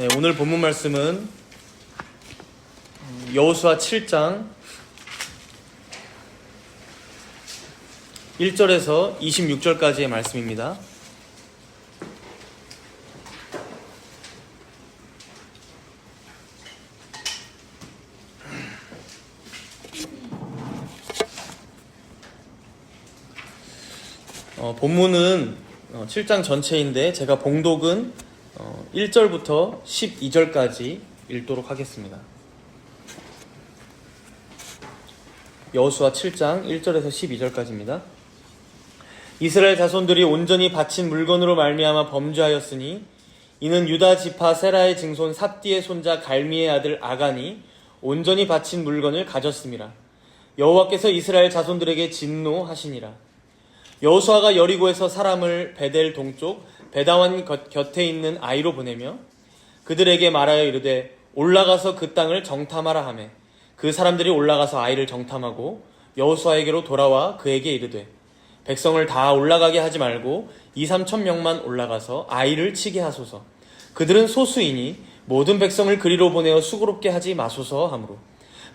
네, 오늘 본문 말씀은 여호수아 7장 1절에서 26절까지의 말씀입니다. 본문은 7장 전체인데 제가 봉독은 1절부터 12절까지 읽도록 하겠습니다. 여호수아 7장 1절에서 12절까지입니다. 이스라엘 자손들이 온전히 바친 물건으로 말미암아 범죄하였으니 이는 유다 지파 세라의 증손 삽디의 손자 갈미의 아들 아간이 온전히 바친 물건을 가졌음이라. 여호와께서 이스라엘 자손들에게 진노하시니라. 여호수아가 여리고에서 사람을 베델 동쪽 베다원 곁에 있는 아이로 보내며 그들에게 말하여 이르되 올라가서 그 땅을 정탐하라 하매 그 사람들이 올라가서 아이를 정탐하고 여호수아에게로 돌아와 그에게 이르되 백성을 다 올라가게 하지 말고 2-3천 명만 올라가서 아이를 치게 하소서. 그들은 소수이니 모든 백성을 그리로 보내어 수고롭게 하지 마소서 하므로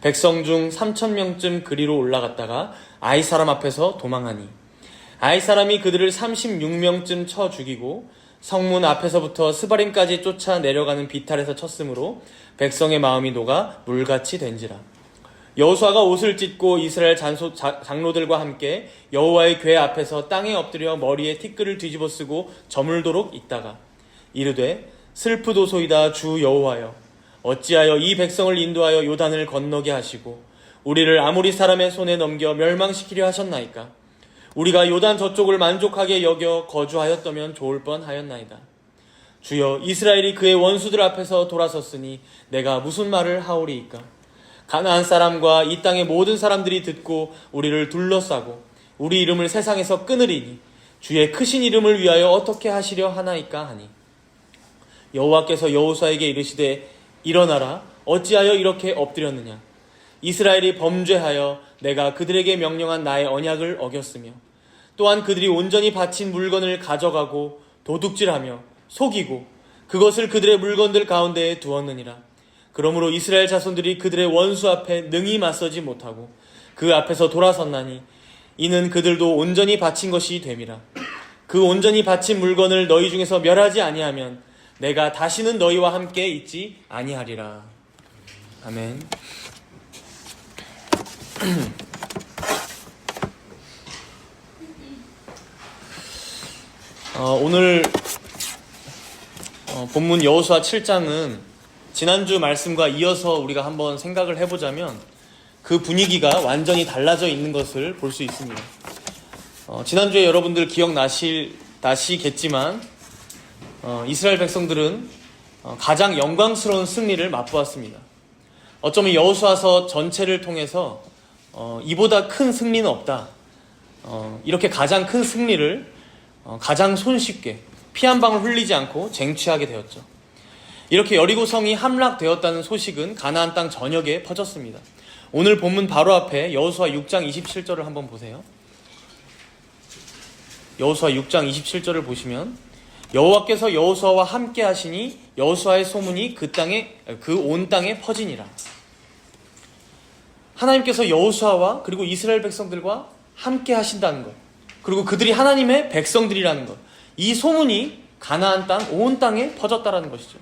백성 중 3천 명쯤 그리로 올라갔다가 아이 사람 앞에서 도망하니 아이 사람이 그들을 36명쯤 쳐 죽이고 성문 앞에서부터 스바림까지 쫓아 내려가는 비탈에서 쳤으므로 백성의 마음이 녹아 물같이 된지라. 여호수아가 옷을 찢고 이스라엘 장로들과 함께 여호와의 궤 앞에서 땅에 엎드려 머리에 티끌을 뒤집어 쓰고 저물도록 있다가 이르되 슬프도소이다 주 여호와여 어찌하여 이 백성을 인도하여 요단을 건너게 하시고 우리를 아모리 사람의 손에 넘겨 멸망시키려 하셨나이까. 우리가 요단 저쪽을 만족하게 여겨 거주하였다면 좋을 뻔하였나이다. 주여 이스라엘이 그의 원수들 앞에서 돌아섰으니 내가 무슨 말을 하오리이까. 가나안 사람과 이 땅의 모든 사람들이 듣고 우리를 둘러싸고 우리 이름을 세상에서 끊으리니 주의 크신 이름을 위하여 어떻게 하시려 하나이까 하니 여호와께서 여호수아에게 이르시되 일어나라. 어찌하여 이렇게 엎드렸느냐. 이스라엘이 범죄하여 내가 그들에게 명령한 나의 언약을 어겼으며 또한 그들이 온전히 바친 물건을 가져가고 도둑질하며 속이고 그것을 그들의 물건들 가운데에 두었느니라. 그러므로 이스라엘 자손들이 그들의 원수 앞에 능히 맞서지 못하고 그 앞에서 돌아섰나니 이는 그들도 온전히 바친 것이 됨이라. 그 온전히 바친 물건을 너희 중에서 멸하지 아니하면 내가 다시는 너희와 함께 있지 아니하리라. 아멘. 오늘 본문 여호수아 7장은 지난주 말씀과 이어서 우리가 한번 생각을 해보자면 그 분위기가 완전히 달라져 있는 것을 볼 수 있습니다. 지난주에 여러분들 기억나시겠지만 이스라엘 백성들은 가장 영광스러운 승리를 맛보았습니다. 어쩌면 여호수아서 전체를 통해서 이보다 큰 승리는 없다. 이렇게 가장 큰 승리를 가장 손쉽게 피 한 방울 흘리지 않고 쟁취하게 되었죠. 이렇게 여리고성이 함락되었다는 소식은 가나안 땅 전역에 퍼졌습니다. 오늘 본문 바로 앞에 여호수아 6장 27절을 한번 보세요. 여호수아 6장 27절을 보시면 여호와께서 여호수아와 함께 하시니 여호수아의 소문이 그 온 땅에 퍼지니라. 하나님께서 여호수아와 그리고 이스라엘 백성들과 함께 하신다는 것, 그리고 그들이 하나님의 백성들이라는 것, 이 소문이 가나안 땅, 온 땅에 퍼졌다라는 것이죠.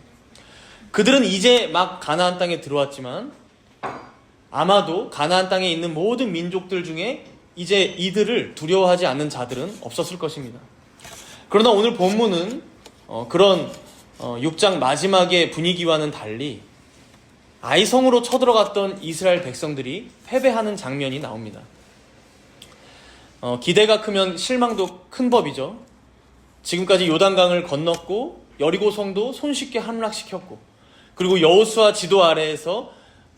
그들은 이제 막 가나안 땅에 들어왔지만 아마도 가나안 땅에 있는 모든 민족들 중에 이제 이들을 두려워하지 않는 자들은 없었을 것입니다. 그러나 오늘 본문은 그런 6장 마지막의 분위기와는 달리 아이성으로 쳐들어갔던 이스라엘 백성들이 패배하는 장면이 나옵니다. 기대가 크면 실망도 큰 법이죠. 지금까지 요단강을 건넜고 여리고성도 손쉽게 함락시켰고 그리고 여호수아 지도 아래에서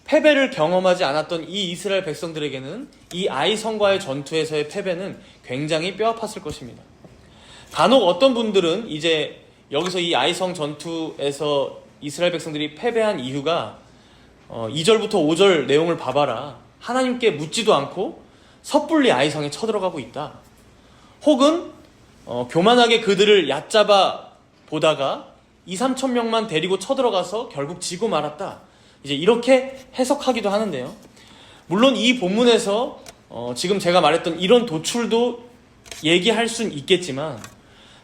패배를 경험하지 않았던 이 이스라엘 백성들에게는 이 아이성과의 전투에서의 패배는 굉장히 뼈아팠을 것입니다. 간혹 어떤 분들은 이제 여기서 이 아이성 전투에서 이스라엘 백성들이 패배한 이유가 2절부터 5절 내용을 봐봐라. 하나님께 묻지도 않고 섣불리 아이성에 쳐들어가고 있다. 혹은 교만하게 그들을 얕잡아 보다가 2-3천 명만 데리고 쳐들어가서 결국 지고 말았다. 이제 이렇게 해석하기도 하는데요. 물론 이 본문에서 지금 제가 말했던 이런 도출도 얘기할 수는 있겠지만,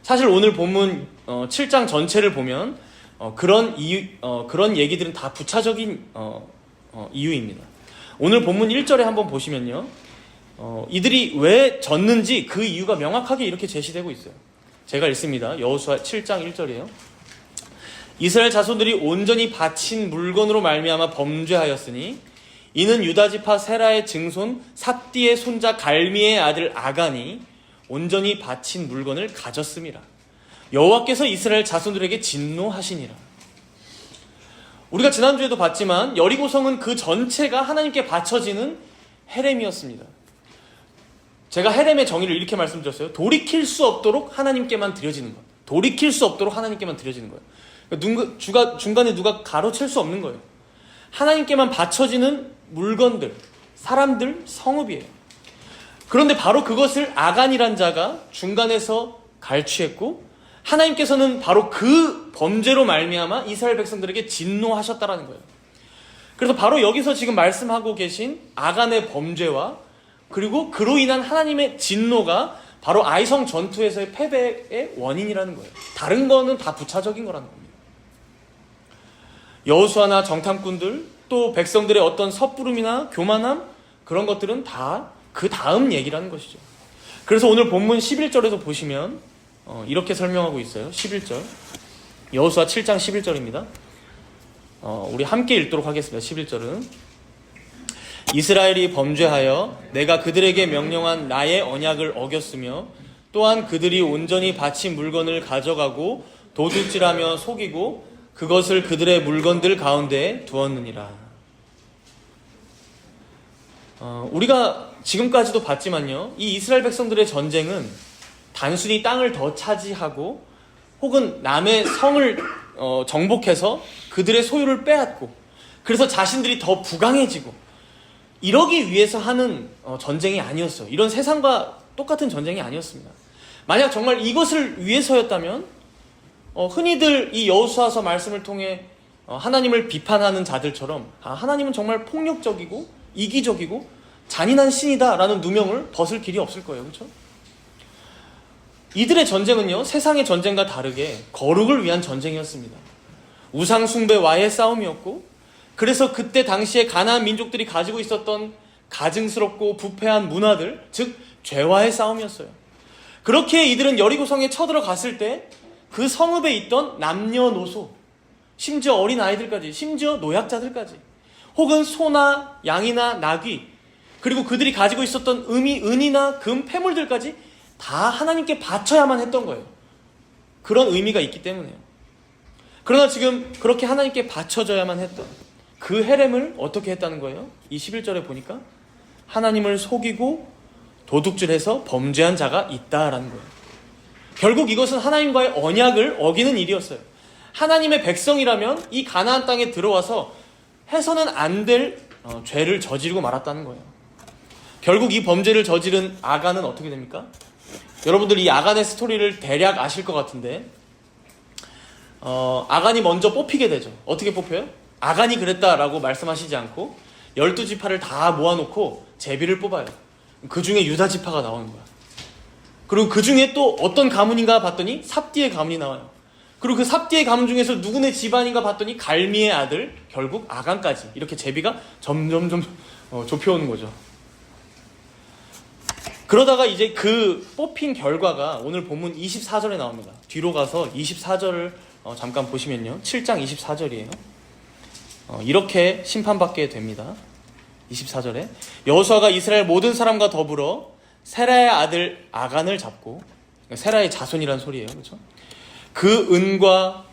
사실 오늘 본문 7장 전체를 보면 그런 얘기들은 다 부차적인 이유입니다. 오늘 본문 1절에 한번 보시면요, 이들이 왜 졌는지 그 이유가 명확하게 이렇게 제시되고 있어요. 제가 읽습니다. 여호수아 7장 1절이에요. 이스라엘 자손들이 온전히 바친 물건으로 말미암아 범죄하였으니 이는 유다 지파 세라의 증손 삽디의 손자 갈미의 아들 아간이 온전히 바친 물건을 가졌음이라. 여호와께서 이스라엘 자손들에게 진노하시니라. 우리가 지난주에도 봤지만 여리고성은 그 전체가 하나님께 바쳐지는 헤렘이었습니다. 제가 헤렘의 정의를 이렇게 말씀드렸어요. 돌이킬 수 없도록 하나님께만 드려지는 것. 돌이킬 수 없도록 하나님께만 드려지는 거예요. 중간에 누가 가로챌 수 없는 거예요. 하나님께만 바쳐지는 물건들, 사람들, 성읍이에요. 그런데 바로 그것을 아간이란 자가 중간에서 갈취했고, 하나님께서는 바로 그 범죄로 말미암아 이스라엘 백성들에게 진노하셨다라는 거예요. 그래서 바로 여기서 지금 말씀하고 계신 아간의 범죄와 그리고 그로 인한 하나님의 진노가 바로 아이성 전투에서의 패배의 원인이라는 거예요. 다른 거는 다 부차적인 거라는 겁니다. 여호수아나 정탐꾼들, 또 백성들의 어떤 섣부름이나 교만함, 그런 것들은 다 그 다음 얘기라는 것이죠. 그래서 오늘 본문 11절에서 보시면 이렇게 설명하고 있어요. 11절, 여호수아 7장 11절입니다. 우리 함께 읽도록 하겠습니다. 11절은 이스라엘이 범죄하여 내가 그들에게 명령한 나의 언약을 어겼으며 또한 그들이 온전히 바친 물건을 가져가고 도둑질하며 속이고 그것을 그들의 물건들 가운데 두었느니라. 우리가 지금까지도 봤지만요, 이 이스라엘 백성들의 전쟁은 단순히 땅을 더 차지하고 혹은 남의 성을 정복해서 그들의 소유를 빼앗고 그래서 자신들이 더 부강해지고 이러기 위해서 하는 전쟁이 아니었어요. 이런 세상과 똑같은 전쟁이 아니었습니다. 만약 정말 이것을 위해서였다면 흔히들 이 여호수아서 말씀을 통해 하나님을 비판하는 자들처럼 하나님은 정말 폭력적이고 이기적이고 잔인한 신이다라는 누명을 벗을 길이 없을 거예요. 그렇죠? 이들의 전쟁은요, 세상의 전쟁과 다르게 거룩을 위한 전쟁이었습니다. 우상 숭배와의 싸움이었고, 그래서 그때 당시에 가나안 민족들이 가지고 있었던 가증스럽고 부패한 문화들, 즉 죄와의 싸움이었어요. 그렇게 이들은 여리고성에 쳐들어갔을 때 그 성읍에 있던 남녀노소, 심지어 어린 아이들까지, 심지어 노약자들까지, 혹은 소나 양이나 나귀, 그리고 그들이 가지고 있었던 은이나 금, 폐물들까지 다 하나님께 바쳐야만 했던 거예요. 그런 의미가 있기 때문에요. 그러나 지금 그렇게 하나님께 바쳐져야만 했던 그 헤렘을 어떻게 했다는 거예요? 이 11절에 보니까 하나님을 속이고 도둑질해서 범죄한 자가 있다라는 거예요. 결국 이것은 하나님과의 언약을 어기는 일이었어요. 하나님의 백성이라면 이 가나안 땅에 들어와서 해서는 안 될 죄를 저지르고 말았다는 거예요. 결국 이 범죄를 저지른 아간은 어떻게 됩니까? 여러분들 이 아간의 스토리를 대략 아실 것 같은데, 아간이 먼저 뽑히게 되죠. 어떻게 뽑혀요? 아간이 그랬다라고 말씀하시지 않고 12지파를 다 모아놓고 제비를 뽑아요. 그 중에 유다 지파가 나오는 거야. 그리고 그 중에 또 어떤 가문인가 봤더니 삽디의 가문이 나와요. 그리고 그 삽디의 가문 중에서 누구네 집안인가 봤더니 갈미의 아들, 결국 아간까지, 이렇게 제비가 점점점 좁혀오는 거죠. 그러다가 이제 그 뽑힌 결과가 오늘 본문 24절에 나옵니다. 뒤로 가서 24절을 잠깐 보시면요, 7장 24절이에요. 이렇게 심판받게 됩니다. 24절에 여호수아가 이스라엘 모든 사람과 더불어 세라의 아들 아간을 잡고, 세라의 자손이란 소리예요. 그렇죠? 그 은과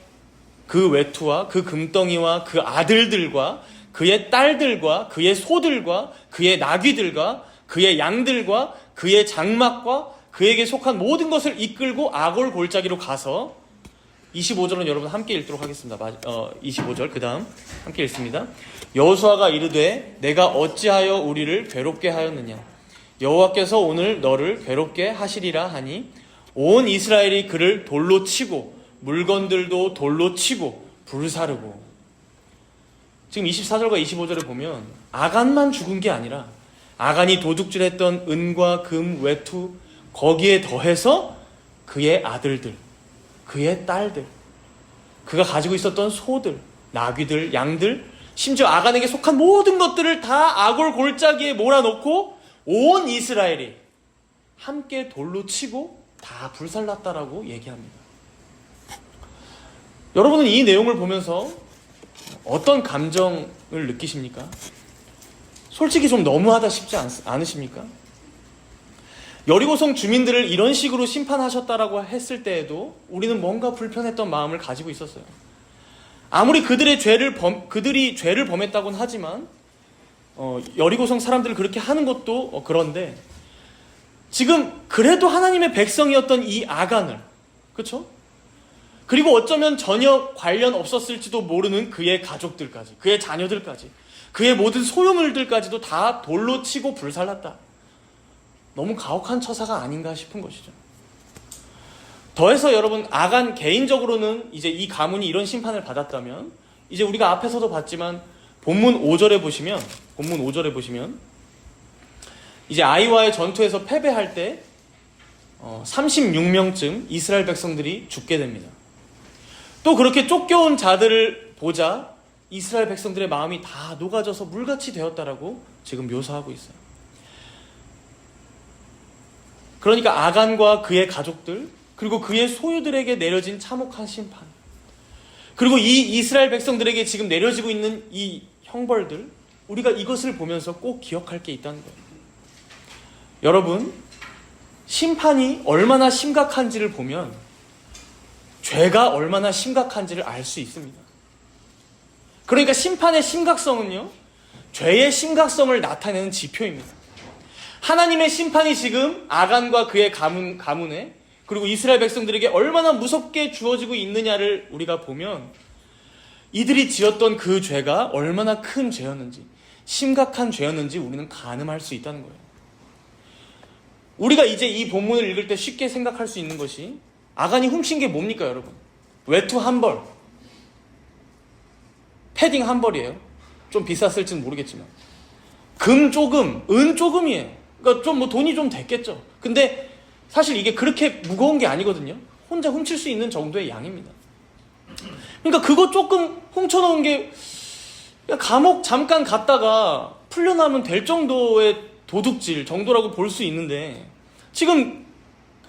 그 외투와 그 금덩이와 그 아들들과 그의 딸들과 그의 소들과 그의 나귀들과 그의 양들과 그의 장막과 그에게 속한 모든 것을 이끌고 아골 골짜기로 가서, 25절은 여러분 함께 읽도록 하겠습니다. 25절 그 다음 함께 읽습니다. 여호수아가 이르되 내가 어찌하여 우리를 괴롭게 하였느냐, 여호와께서 오늘 너를 괴롭게 하시리라 하니 온 이스라엘이 그를 돌로 치고 물건들도 돌로 치고 불사르고. 지금 24절과 25절에 보면 아간만 죽은 게 아니라 아간이 도둑질했던 은과 금, 외투, 거기에 더해서 그의 아들들, 그의 딸들, 그가 가지고 있었던 소들, 나귀들, 양들, 심지어 아간에게 속한 모든 것들을 다 아골 골짜기에 몰아넣고 온 이스라엘이 함께 돌로 치고 다 불살랐다라고 얘기합니다. 여러분은 이 내용을 보면서 어떤 감정을 느끼십니까? 솔직히 좀 너무하다 싶지 않으십니까? 여리고성 주민들을 이런 식으로 심판하셨다라고 했을 때에도 우리는 뭔가 불편했던 마음을 가지고 있었어요. 아무리 그들이 죄를 범했다고는 하지만 여리고성 사람들을 그렇게 하는 것도 그런데 지금 그래도 하나님의 백성이었던 이 아간을, 그렇죠? 그리고 어쩌면 전혀 관련 없었을지도 모르는 그의 가족들까지, 그의 자녀들까지, 그의 모든 소유물들까지도 다 돌로 치고 불살랐다. 너무 가혹한 처사가 아닌가 싶은 것이죠. 더해서 여러분, 아간 개인적으로는 이제 이 가문이 이런 심판을 받았다면, 이제 우리가 앞에서도 봤지만 본문 5절에 보시면 이제 아이와의 전투에서 패배할 때 36명쯤 이스라엘 백성들이 죽게 됩니다. 또 그렇게 쫓겨온 자들을 보자 이스라엘 백성들의 마음이 다 녹아져서 물같이 되었다라고 지금 묘사하고 있어요. 그러니까 아간과 그의 가족들, 그리고 그의 소유들에게 내려진 참혹한 심판, 그리고 이 이스라엘 백성들에게 지금 내려지고 있는 이 형벌들, 우리가 이것을 보면서 꼭 기억할 게 있다는 거예요. 여러분, 심판이 얼마나 심각한지를 보면 죄가 얼마나 심각한지를 알 수 있습니다. 그러니까 심판의 심각성은요, 죄의 심각성을 나타내는 지표입니다. 하나님의 심판이 지금 아간과 그의 가문에, 그리고 이스라엘 백성들에게 얼마나 무섭게 주어지고 있느냐를 우리가 보면 이들이 지었던 그 죄가 얼마나 큰 죄였는지, 심각한 죄였는지 우리는 가늠할 수 있다는 거예요. 우리가 이제 이 본문을 읽을 때 쉽게 생각할 수 있는 것이, 아간이 훔친 게 뭡니까 여러분? 외투 한 벌, 패딩 한 벌이에요. 좀 비쌌을지는 모르겠지만 금 조금, 은 조금이에요. 그러니까 좀 돈이 좀 됐겠죠. 근데 사실 이게 그렇게 무거운 게 아니거든요. 혼자 훔칠 수 있는 정도의 양입니다. 그러니까 그거 조금 훔쳐놓은 게 감옥 잠깐 갔다가 풀려나면 될 정도의 도둑질 정도라고 볼 수 있는데, 지금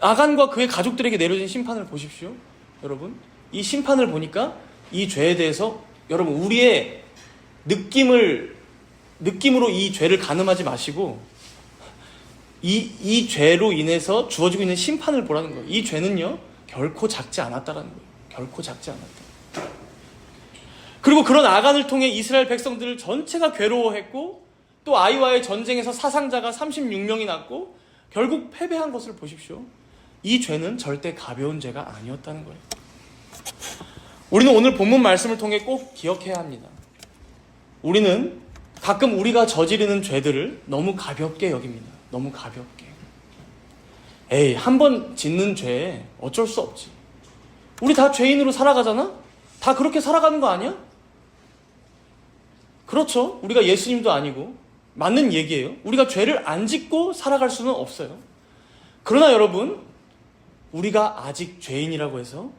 아간과 그의 가족들에게 내려진 심판을 보십시오. 여러분, 이 심판을 보니까 이 죄에 대해서 여러분, 우리의 느낌으로 이 죄를 가늠하지 마시고 이 죄로 인해서 주어지고 있는 심판을 보라는 거예요. 이 죄는요, 결코 작지 않았다라는 거예요. 결코 작지 않았다. 그리고 그런 아간을 통해 이스라엘 백성들 전체가 괴로워했고, 또 아이와의 전쟁에서 사상자가 36명이 났고 결국 패배한 것을 보십시오. 이 죄는 절대 가벼운 죄가 아니었다는 거예요. 우리는 오늘 본문 말씀을 통해 꼭 기억해야 합니다. 우리는 가끔 우리가 저지르는 죄들을 너무 가볍게 여깁니다. 너무 가볍게. 에이, 한 번 짓는 죄 어쩔 수 없지. 우리 다 죄인으로 살아가잖아? 다 그렇게 살아가는 거 아니야? 그렇죠. 우리가 예수님도 아니고 맞는 얘기예요. 우리가 죄를 안 짓고 살아갈 수는 없어요. 그러나 여러분, 우리가 아직 죄인이라고 해서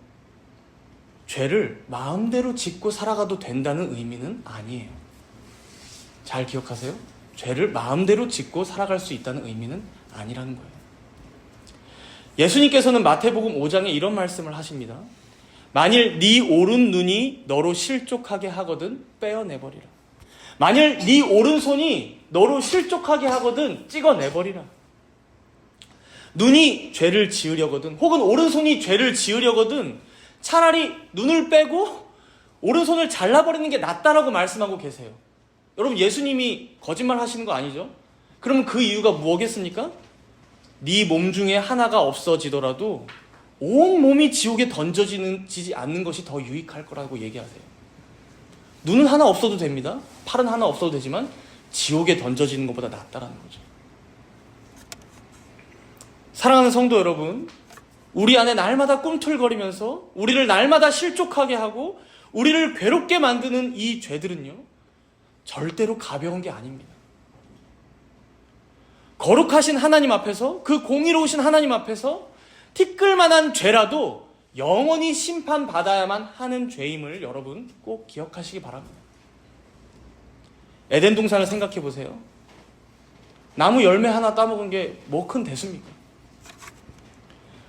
죄를 마음대로 짓고 살아가도 된다는 의미는 아니에요. 잘 기억하세요. 죄를 마음대로 짓고 살아갈 수 있다는 의미는 아니라는 거예요. 예수님께서는 마태복음 5장에 이런 말씀을 하십니다. 만일 네 오른 눈이 너로 실족하게 하거든 빼어내버리라. 만일 네 오른손이 너로 실족하게 하거든 찍어내버리라. 눈이 죄를 지으려거든, 혹은 오른손이 죄를 지으려거든 차라리 눈을 빼고 오른손을 잘라버리는 게 낫다라고 말씀하고 계세요. 여러분, 예수님이 거짓말 하시는 거 아니죠? 그러면 그 이유가 뭐겠습니까? 네 몸 중에 하나가 없어지더라도 온 몸이 지옥에 던져지지 않는 것이 더 유익할 거라고 얘기하세요. 눈은 하나 없어도 됩니다. 팔은 하나 없어도 되지만 지옥에 던져지는 것보다 낫다라는 거죠. 사랑하는 성도 여러분, 우리 안에 날마다 꿈틀거리면서 우리를 날마다 실족하게 하고 우리를 괴롭게 만드는 이 죄들은요, 절대로 가벼운 게 아닙니다. 거룩하신 하나님 앞에서, 그 공의로우신 하나님 앞에서 티끌만한 죄라도 영원히 심판받아야만 하는 죄임을 여러분 꼭 기억하시기 바랍니다. 에덴 동산을 생각해 보세요. 나무 열매 하나 따먹은 게 뭐 큰 대수입니까?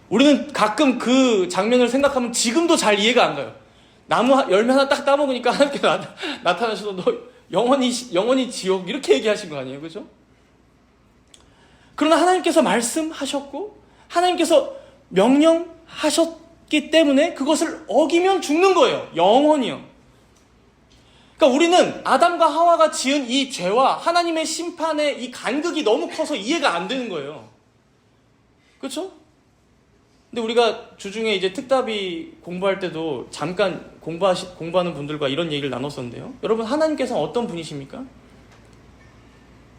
우리는 가끔 그 장면을 생각하면 지금도 잘 이해가 안 가요. 나무 열매 하나 딱 따먹으니까 하나님께서 나타나셔서 너 영원히 지옥, 이렇게 얘기하신 거 아니에요? 그죠? 그러나 하나님께서 말씀하셨고 하나님께서 명령하셨기 때문에 그것을 어기면 죽는 거예요. 영원히요. 그러니까 우리는 아담과 하와가 지은 이 죄와 하나님의 심판의 이 간극이 너무 커서 이해가 안 되는 거예요. 그렇죠? 근데 우리가 주중에 이제 특답이 공부할 때도 잠깐 공부하는 분들과 이런 얘기를 나눴었는데요. 여러분, 하나님께서는 어떤 분이십니까?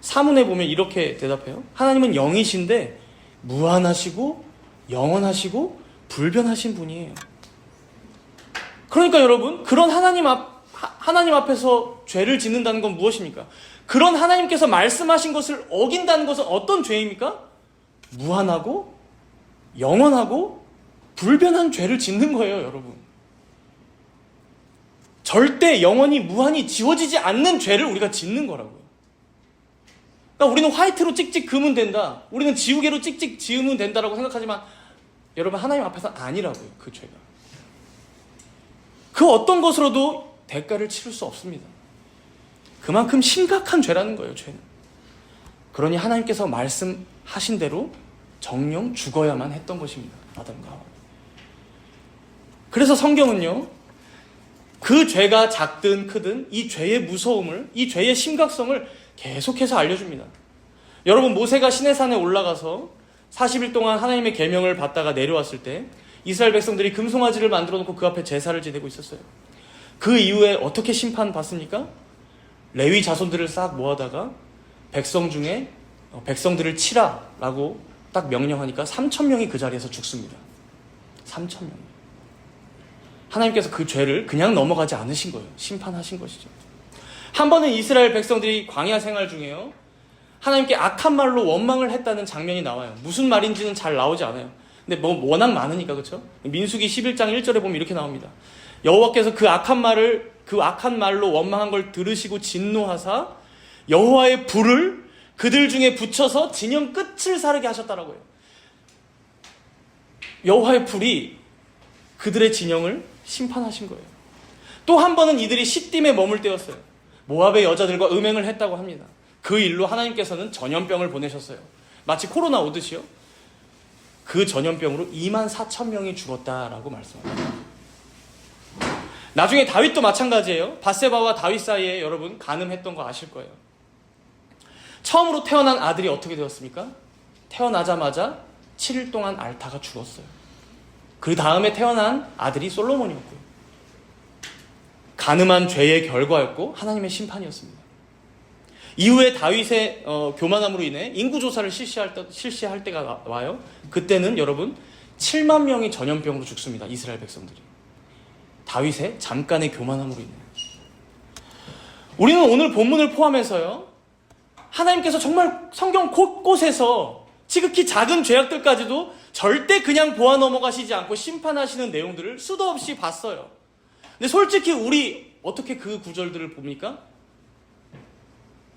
사문에 보면 이렇게 대답해요. 하나님은 영이신데 무한하시고 영원하시고 불변하신 분이에요. 그러니까 여러분, 그런 하나님 앞에서 죄를 짓는다는 건 무엇입니까? 그런 하나님께서 말씀하신 것을 어긴다는 것은 어떤 죄입니까? 무한하고 영원하고 불변한 죄를 짓는 거예요, 여러분. 절대 영원히 무한히 지워지지 않는 죄를 우리가 짓는 거라고요. 그러니까 우리는 화이트로 찍찍 그으면 된다, 우리는 지우개로 찍찍 지으면 된다라고 생각하지만 여러분, 하나님 앞에서는 아니라고요. 그 죄가 그 어떤 것으로도 대가를 치를 수 없습니다. 그만큼 심각한 죄라는 거예요, 죄는. 그러니 하나님께서 말씀하신 대로 정령 죽어야만 했던 것입니다, 아담과 하와. 그래서 성경은요, 그 죄가 작든 크든 이 죄의 무서움을, 이 죄의 심각성을 계속해서 알려줍니다. 여러분, 모세가 시내산에 올라가서 40일 동안 하나님의 계명을 받다가 내려왔을 때 이스라엘 백성들이 금송아지를 만들어 놓고 그 앞에 제사를 지내고 있었어요. 그 이후에 어떻게 심판받습니까? 레위 자손들을 싹 모아다가 백성 중에 백성들을 치라라고 딱 명령하니까 3,000명이 그 자리에서 죽습니다. 3,000명. 하나님께서 그 죄를 그냥 넘어가지 않으신 거예요. 심판하신 것이죠. 한 번은 이스라엘 백성들이 광야 생활 중에요, 하나님께 악한 말로 원망을 했다는 장면이 나와요. 무슨 말인지는 잘 나오지 않아요. 근데 뭐 워낙 많으니까, 그렇죠? 민수기 11장 1절에 보면 이렇게 나옵니다. 여호와께서 그 악한 말로 원망한 걸 들으시고 진노하사 여호와의 불을 그들 중에 붙여서 진영 끝을 사르게 하셨다라고요. 여호와의 불이 그들의 진영을 심판하신 거예요. 또 한 번은 이들이 시딤에 머물 때였어요. 모압의 여자들과 음행을 했다고 합니다. 그 일로 하나님께서는 전염병을 보내셨어요. 마치 코로나 오듯이요. 그 전염병으로 24,000명이 죽었다라고 말씀합니다. 나중에 다윗도 마찬가지예요. 밧세바와 다윗 사이에 여러분 간음했던 거 아실 거예요. 처음으로 태어난 아들이 어떻게 되었습니까? 태어나자마자 7일 동안 앓다가 죽었어요. 그 다음에 태어난 아들이 솔로몬이었고요. 간음한 죄의 결과였고 하나님의 심판이었습니다. 이후에 다윗의 교만함으로 인해 인구조사를 실시할 때가 와요. 그때는 여러분 7만 명이 전염병으로 죽습니다. 이스라엘 백성들이. 다윗의 잠깐의 교만함으로 인해. 우리는 오늘 본문을 포함해서요, 하나님께서 정말 성경 곳곳에서 지극히 작은 죄악들까지도 절대 그냥 보아 넘어가시지 않고 심판하시는 내용들을 수도 없이 봤어요. 근데 솔직히 우리 어떻게 그 구절들을 봅니까?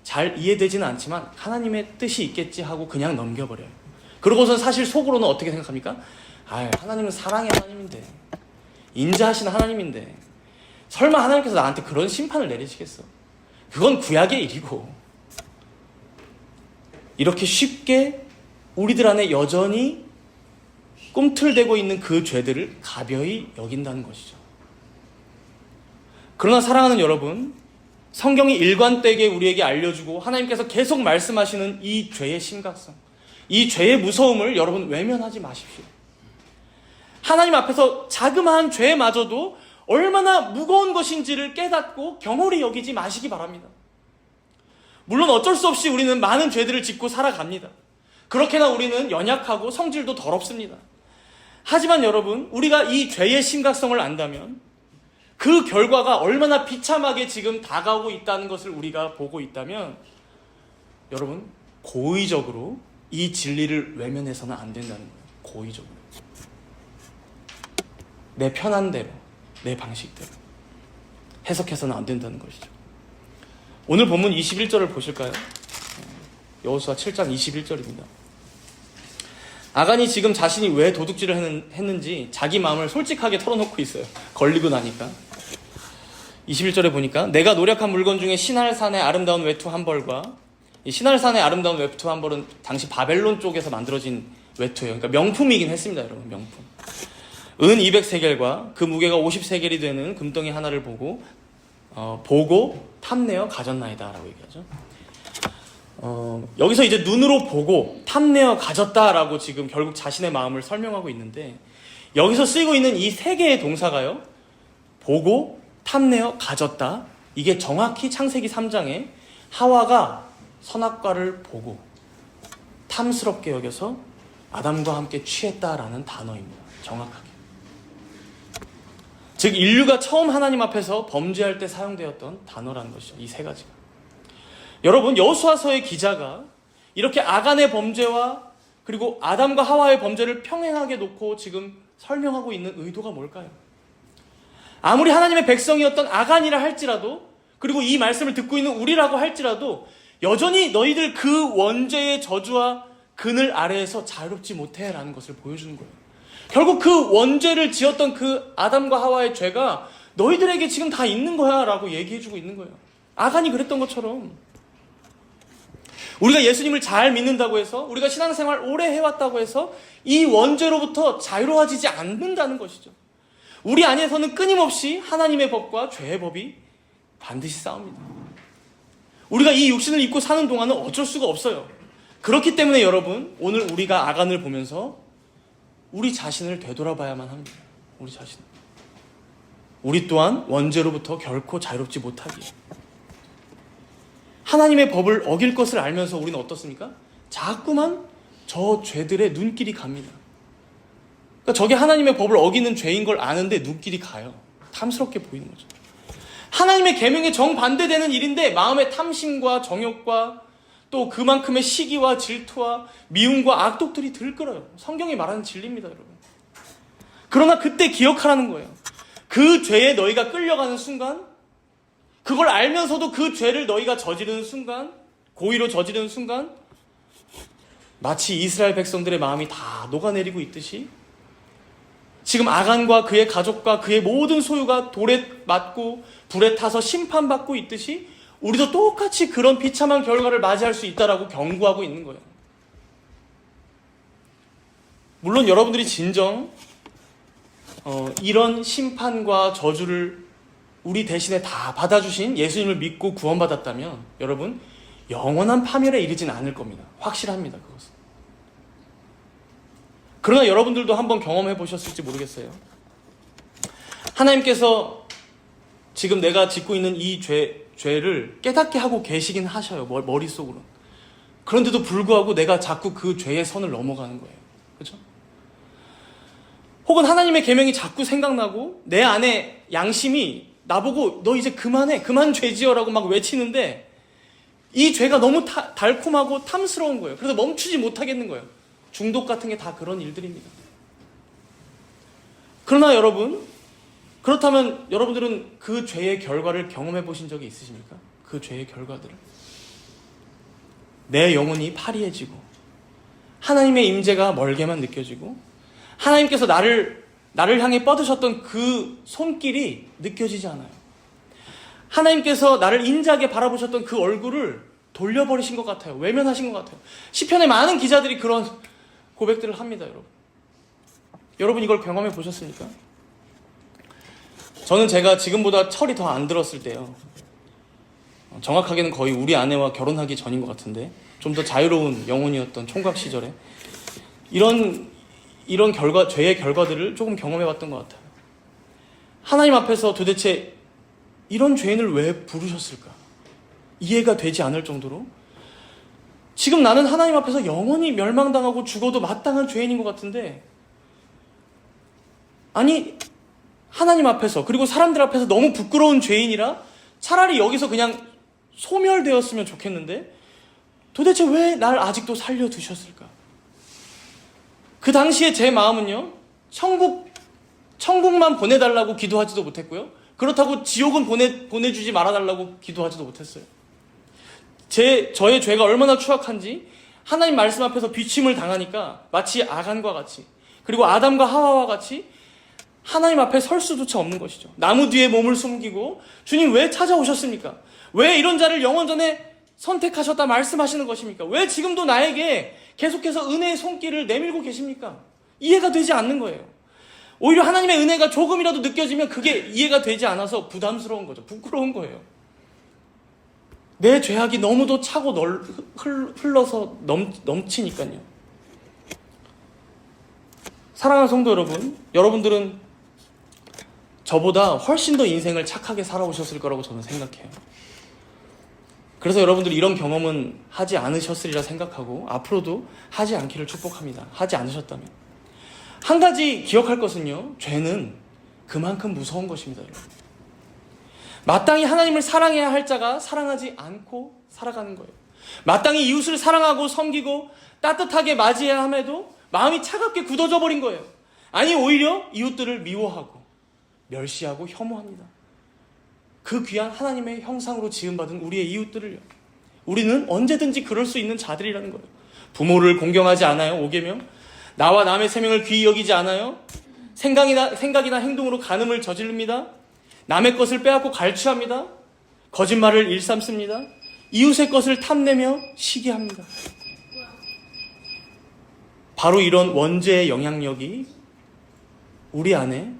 잘 이해되지는 않지만 하나님의 뜻이 있겠지 하고 그냥 넘겨버려요. 그러고선 사실 속으로는 어떻게 생각합니까? 하나님은 사랑의 하나님인데, 인자하신 하나님인데 설마 하나님께서 나한테 그런 심판을 내리시겠어? 그건 구약의 일이고. 이렇게 쉽게 우리들 안에 여전히 꿈틀대고 있는 그 죄들을 가벼이 여긴다는 것이죠. 그러나 사랑하는 여러분, 성경이 일관되게 우리에게 알려주고 하나님께서 계속 말씀하시는 이 죄의 심각성, 이 죄의 무서움을 여러분 외면하지 마십시오. 하나님 앞에서 자그마한 죄마저도 얼마나 무거운 것인지를 깨닫고 경홀히 여기지 마시기 바랍니다. 물론 어쩔 수 없이 우리는 많은 죄들을 짓고 살아갑니다. 그렇게나 우리는 연약하고 성질도 더럽습니다. 하지만 여러분, 우리가 이 죄의 심각성을 안다면 그 결과가 얼마나 비참하게 지금 다가오고 있다는 것을 우리가 보고 있다면 여러분, 고의적으로 이 진리를 외면해서는 안 된다는 거예요. 고의적으로. 내 편한 대로, 내 방식대로 해석해서는 안 된다는 것이죠. 오늘 본문 21절을 보실까요? 여호수아 7장 21절입니다. 아간이 지금 자신이 왜 도둑질을 했는지 자기 마음을 솔직하게 털어놓고 있어요. 걸리고 나니까. 21절에 보니까 내가 노력한 물건 중에 시날산의 아름다운 외투 한 벌과, 이 시날산의 아름다운 외투 한 벌은 당시 바벨론 쪽에서 만들어진 외투예요. 그러니까 명품이긴 했습니다, 여러분. 명품. 은 200세겔과 그 무게가 50세겔이 되는 금덩이 하나를 보고 탐내어 가졌나이다 라고 얘기하죠. 여기서 이제 눈으로 보고 탐내어 가졌다라고 지금 결국 자신의 마음을 설명하고 있는데, 여기서 쓰이고 있는 이 세 개의 동사가요, 보고 탐내어 가졌다, 이게 정확히 창세기 3장에 하와가 선악과를 보고 탐스럽게 여겨서 아담과 함께 취했다라는 단어입니다. 정확하게. 즉 인류가 처음 하나님 앞에서 범죄할 때 사용되었던 단어라는 것이죠. 이 세 가지가. 여러분, 여호수아서의 기자가 이렇게 아간의 범죄와 그리고 아담과 하와의 범죄를 평행하게 놓고 지금 설명하고 있는 의도가 뭘까요? 아무리 하나님의 백성이었던 아간이라 할지라도, 그리고 이 말씀을 듣고 있는 우리라고 할지라도 여전히 너희들 그 원죄의 저주와 그늘 아래에서 자유롭지 못해 라는 것을 보여주는 거예요. 결국 그 원죄를 지었던 그 아담과 하와의 죄가 너희들에게 지금 다 있는 거야 라고 얘기해주고 있는 거예요. 아간이 그랬던 것처럼 우리가 예수님을 잘 믿는다고 해서, 우리가 신앙생활 오래 해왔다고 해서 이 원죄로부터 자유로워지지 않는다는 것이죠. 우리 안에서는 끊임없이 하나님의 법과 죄의 법이 반드시 싸웁니다. 우리가 이 육신을 입고 사는 동안은 어쩔 수가 없어요. 그렇기 때문에 여러분, 오늘 우리가 아간을 보면서 우리 자신을 되돌아봐야만 합니다. 우리 자신. 우리 또한 원죄로부터 결코 자유롭지 못하기에. 하나님의 법을 어길 것을 알면서 우리는 어떻습니까? 자꾸만 저 죄들의 눈길이 갑니다. 그러니까 저게 하나님의 법을 어기는 죄인 걸 아는데 눈길이 가요. 탐스럽게 보이는 거죠. 하나님의 계명에 정반대되는 일인데 마음의 탐심과 정욕과 또 그만큼의 시기와 질투와 미움과 악독들이 들끓어요. 성경이 말하는 진리입니다, 여러분. 그러나 그때 기억하라는 거예요. 그 죄에 너희가 끌려가는 순간, 그걸 알면서도 그 죄를 너희가 저지르는 순간, 고의로 저지르는 순간, 마치 이스라엘 백성들의 마음이 다 녹아내리고 있듯이 지금 아간과 그의 가족과 그의 모든 소유가 돌에 맞고 불에 타서 심판받고 있듯이 우리도 똑같이 그런 비참한 결과를 맞이할 수 있다라고 경고하고 있는 거예요. 물론 여러분들이 진정 이런 심판과 저주를 우리 대신에 다 받아주신 예수님을 믿고 구원받았다면 여러분, 영원한 파멸에 이르진 않을 겁니다. 확실합니다, 그것은. 그러나 여러분들도 한번 경험해 보셨을지 모르겠어요. 하나님께서 지금 내가 짓고 있는 이 죄를 깨닫게 하고 계시긴 하셔요, 머릿속으로. 그런데도 불구하고 내가 자꾸 그 죄의 선을 넘어가는 거예요. 그렇죠? 혹은 하나님의 계명이 자꾸 생각나고 내 안에 양심이 나보고 너 이제 그만해, 그만 죄 지어라고 막 외치는데 이 죄가 너무 달콤하고 탐스러운 거예요. 그래서 멈추지 못하겠는 거예요. 중독 같은 게 다 그런 일들입니다. 그러나 여러분, 그렇다면 여러분들은 그 죄의 결과를 경험해 보신 적이 있으십니까? 그 죄의 결과들을. 내 영혼이 파리해지고 하나님의 임재가 멀게만 느껴지고 하나님께서 나를 향해 뻗으셨던 그 손길이 느껴지지 않아요. 하나님께서 나를 인자하게 바라보셨던 그 얼굴을 돌려버리신 것 같아요. 외면하신 것 같아요. 시편의 많은 기자들이 그런 고백들을 합니다, 여러분. 여러분 이걸 경험해 보셨습니까? 저는 제가 지금보다 철이 더 안 들었을 때요, 정확하게는 거의 우리 아내와 결혼하기 전인 것 같은데, 좀 더 자유로운 영혼이었던 총각 시절에 이런 죄의 결과들을 조금 경험해봤던 것 같아요. 하나님 앞에서 도대체 이런 죄인을 왜 부르셨을까? 이해가 되지 않을 정도로 지금 나는 하나님 앞에서 영원히 멸망당하고 죽어도 마땅한 죄인인 것 같은데 아니, 하나님 앞에서 그리고 사람들 앞에서 너무 부끄러운 죄인이라 차라리 여기서 그냥 소멸되었으면 좋겠는데 도대체 왜 날 아직도 살려두셨을까? 그 당시에 제 마음은요, 천국만 보내달라고 기도하지도 못했고요, 그렇다고 지옥은 보내주지 말아달라고 기도하지도 못했어요. 저의 죄가 얼마나 추악한지 하나님 말씀 앞에서 비침을 당하니까 마치 아간과 같이, 그리고 아담과 하와와 같이 하나님 앞에 설 수조차 없는 것이죠. 나무 뒤에 몸을 숨기고 주님 왜 찾아오셨습니까? 왜 이런 자를 영원전에 선택하셨다 말씀하시는 것입니까? 왜 지금도 나에게 계속해서 은혜의 손길을 내밀고 계십니까? 이해가 되지 않는 거예요. 오히려 하나님의 은혜가 조금이라도 느껴지면 그게 이해가 되지 않아서 부담스러운 거죠. 부끄러운 거예요. 내 죄악이 너무도 차고 흘러서 넘치니까요. 사랑하는 성도 여러분, 여러분들은 저보다 훨씬 더 인생을 착하게 살아오셨을 거라고 저는 생각해요. 그래서 여러분들이 이런 경험은 하지 않으셨으리라 생각하고 앞으로도 하지 않기를 축복합니다. 하지 않으셨다면. 한 가지 기억할 것은요, 죄는 그만큼 무서운 것입니다. 여러분. 마땅히 하나님을 사랑해야 할 자가 사랑하지 않고 살아가는 거예요. 마땅히 이웃을 사랑하고 섬기고 따뜻하게 맞이해야 함에도 마음이 차갑게 굳어져 버린 거예요. 아니, 오히려 이웃들을 미워하고 멸시하고 혐오합니다. 그 귀한 하나님의 형상으로 지음받은 우리의 이웃들을요, 우리는 언제든지 그럴 수 있는 자들이라는 거예요. 부모를 공경하지 않아요. 5계명. 나와 남의 생명을 귀히 여기지 않아요. 생각이나 행동으로 간음을 저지릅니다. 남의 것을 빼앗고 갈취합니다. 거짓말을 일삼습니다. 이웃의 것을 탐내며 시기합니다. 바로 이런 원죄의 영향력이 우리 안에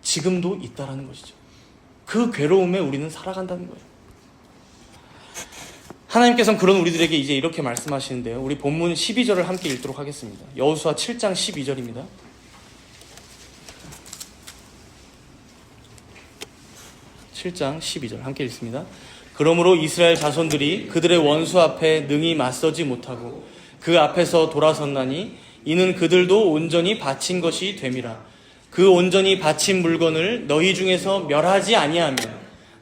지금도 있다라는 것이죠. 그 괴로움에 우리는 살아간다는 거예요. 하나님께서는 그런 우리들에게 이제 이렇게 말씀하시는데요. 우리 본문 12절을 함께 읽도록 하겠습니다. 여호수아 7장 12절입니다. (7장 12절) 함께 읽습니다. 그러므로 이스라엘 자손들이 그들의 원수 앞에 능히 맞서지 못하고 그 앞에서 돌아섰나니 이는 그들도 온전히 바친 것이 됨이라. 그 온전히 바친 물건을 너희 중에서 멸하지 아니하면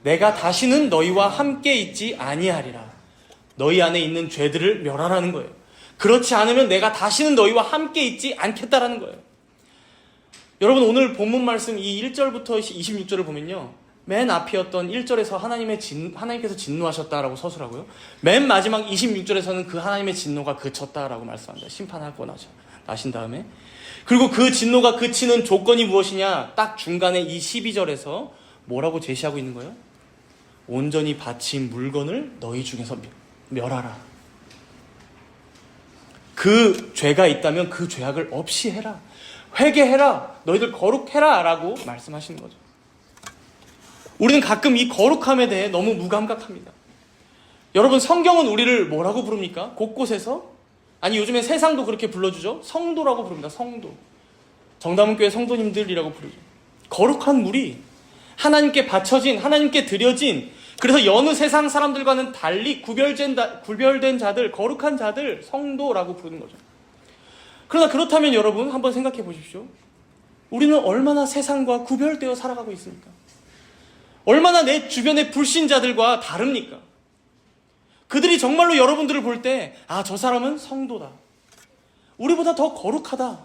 내가 다시는 너희와 함께 있지 아니하리라. 너희 안에 있는 죄들을 멸하라는 거예요. 그렇지 않으면 내가 다시는 너희와 함께 있지 않겠다라는 거예요. 여러분, 오늘 본문 말씀 이 1절부터 26절을 보면요, 맨 앞이었던 1절에서 하나님께서 진노하셨다라고 서술하고요, 맨 마지막 26절에서는 그 하나님의 진노가 그쳤다라고 말씀합니다. 심판하고 나신 다음에. 그리고 그 진노가 그치는 조건이 무엇이냐, 딱 중간에 이 12절에서 뭐라고 제시하고 있는 거예요? 온전히 바친 물건을 너희 중에서 멸하라. 그 죄가 있다면 그 죄악을 없이 해라. 회개해라. 너희들 거룩해라 라고 말씀하시는 거죠. 우리는 가끔 이 거룩함에 대해 너무 무감각합니다. 여러분, 성경은 우리를 뭐라고 부릅니까? 곳곳에서, 아니 요즘엔 세상도 그렇게 불러주죠. 성도라고 부릅니다. 성도. 정다문교회 성도님들이라고 부르죠. 거룩한 물이 하나님께 바쳐진, 하나님께 드려진, 그래서 여느 세상 사람들과는 달리 구별된 자들, 거룩한 자들, 성도라고 부르는 거죠. 그러나 그렇다면 여러분, 한번 생각해 보십시오. 우리는 얼마나 세상과 구별되어 살아가고 있습니까? 얼마나 내 주변의 불신자들과 다릅니까? 그들이 정말로 여러분들을 볼 때, 아, 저 사람은 성도다. 우리보다 더 거룩하다.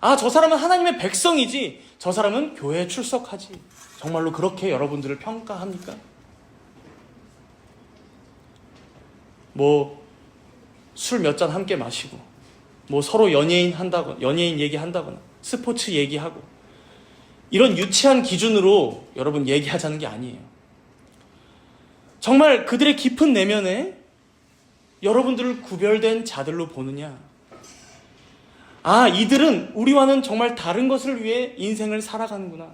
아, 저 사람은 하나님의 백성이지. 저 사람은 교회에 출석하지. 정말로 그렇게 여러분들을 평가합니까? 술 몇 잔 함께 마시고, 서로 연예인 얘기한다거나, 스포츠 얘기하고, 이런 유치한 기준으로 여러분 얘기하자는 게 아니에요. 정말 그들의 깊은 내면에 여러분들을 구별된 자들로 보느냐? 아, 이들은 우리와는 정말 다른 것을 위해 인생을 살아가는구나.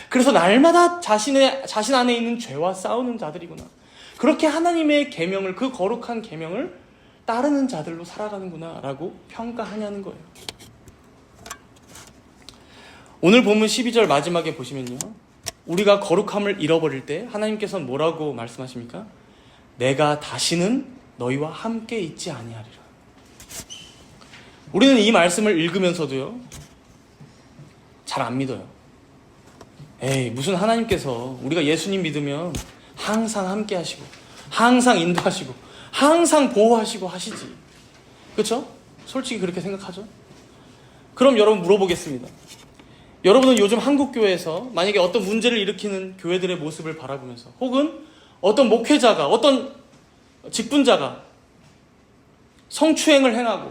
그래서 날마다 자신 안에 있는 죄와 싸우는 자들이구나. 그렇게 하나님의 계명을, 그 거룩한 계명을 따르는 자들로 살아가는구나 라고 평가하냐는 거예요. 오늘 본문 12절 마지막에 보시면요, 우리가 거룩함을 잃어버릴 때 하나님께서는 뭐라고 말씀하십니까? 내가 다시는 너희와 함께 있지 아니하리라. 우리는 이 말씀을 읽으면서도요, 잘 안 믿어요. 에이, 무슨 하나님께서 우리가 예수님 믿으면 항상 함께 하시고, 항상 인도하시고, 항상 보호하시고 하시지. 그렇죠? 솔직히 그렇게 생각하죠? 그럼 여러분 물어보겠습니다. 여러분은 요즘 한국교회에서 만약에 어떤 문제를 일으키는 교회들의 모습을 바라보면서, 혹은 어떤 목회자가, 어떤 직분자가 성추행을 행하고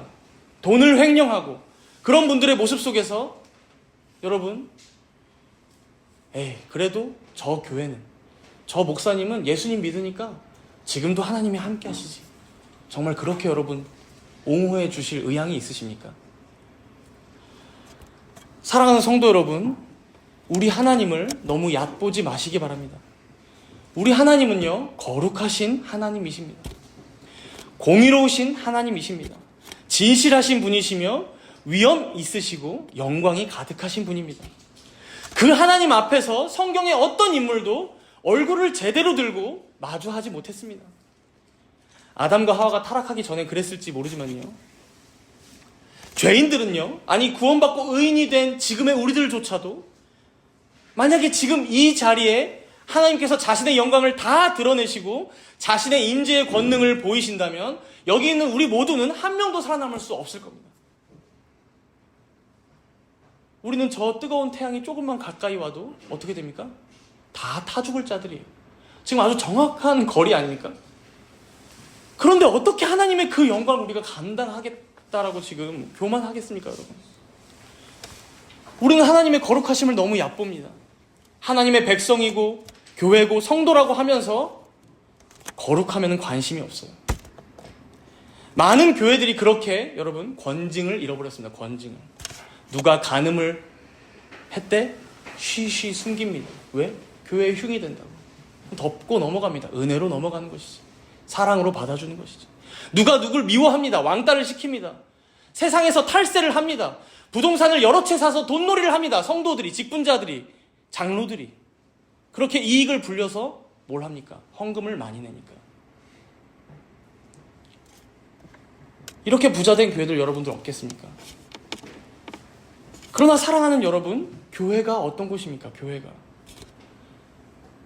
돈을 횡령하고 그런 분들의 모습 속에서 여러분, 그래도 저 교회는, 저 목사님은 예수님 믿으니까 지금도 하나님이 함께 하시지. 정말 그렇게 여러분 옹호해 주실 의향이 있으십니까? 사랑하는 성도 여러분, 우리 하나님을 너무 얕보지 마시기 바랍니다. 우리 하나님은요, 거룩하신 하나님이십니다. 공의로우신 하나님이십니다. 진실하신 분이시며 위엄 있으시고 영광이 가득하신 분입니다. 그 하나님 앞에서 성경의 어떤 인물도 얼굴을 제대로 들고 마주하지 못했습니다. 아담과 하와가 타락하기 전에 그랬을지 모르지만요, 죄인들은요, 아니 구원받고 의인이 된 지금의 우리들조차도 만약에 지금 이 자리에 하나님께서 자신의 영광을 다 드러내시고 자신의 임재의 권능을 보이신다면 여기 있는 우리 모두는 한 명도 살아남을 수 없을 겁니다. 우리는 저 뜨거운 태양이 조금만 가까이 와도 어떻게 됩니까? 다 타 죽을 자들이에요. 지금 아주 정확한 거리 아닙니까? 그런데 어떻게 하나님의 그 영광을 우리가 감당하겠다라고 지금 교만하겠습니까, 여러분? 우리는 하나님의 거룩하심을 너무 얕봅니다. 하나님의 백성이고 교회고 성도라고 하면서 거룩하면 관심이 없어요. 많은 교회들이 그렇게 여러분 권징을 잃어버렸습니다. 권징을. 누가 간음을 했대? 쉬쉬 숨깁니다. 왜? 교회에 흉이 된다고. 덮고 넘어갑니다. 은혜로 넘어가는 것이지. 사랑으로 받아주는 것이지. 누가 누굴 미워합니다. 왕따를 시킵니다. 세상에서 탈세를 합니다. 부동산을 여러 채 사서 돈놀이를 합니다. 성도들이, 직분자들이, 장로들이. 그렇게 이익을 불려서 뭘 합니까? 헌금을 많이 내니까. 이렇게 부자된 교회들 여러분들 없겠습니까? 그러나 사랑하는 여러분, 교회가 어떤 곳입니까? 교회가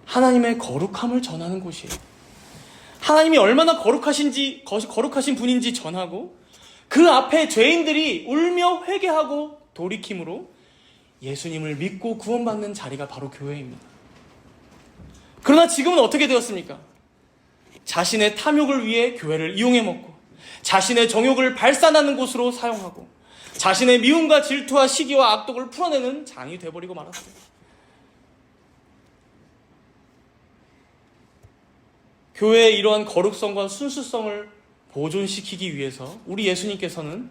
하나님의 거룩함을 전하는 곳이에요. 하나님이 얼마나 거룩하신 분인지 전하고 그 앞에 죄인들이 울며 회개하고 돌이킴으로 예수님을 믿고 구원받는 자리가 바로 교회입니다. 그러나 지금은 어떻게 되었습니까? 자신의 탐욕을 위해 교회를 이용해 먹고 자신의 정욕을 발산하는 곳으로 사용하고 자신의 미움과 질투와 시기와 악독을 풀어내는 장이 되어버리고 말았어요. 교회의 이러한 거룩성과 순수성을 보존시키기 위해서 우리 예수님께서는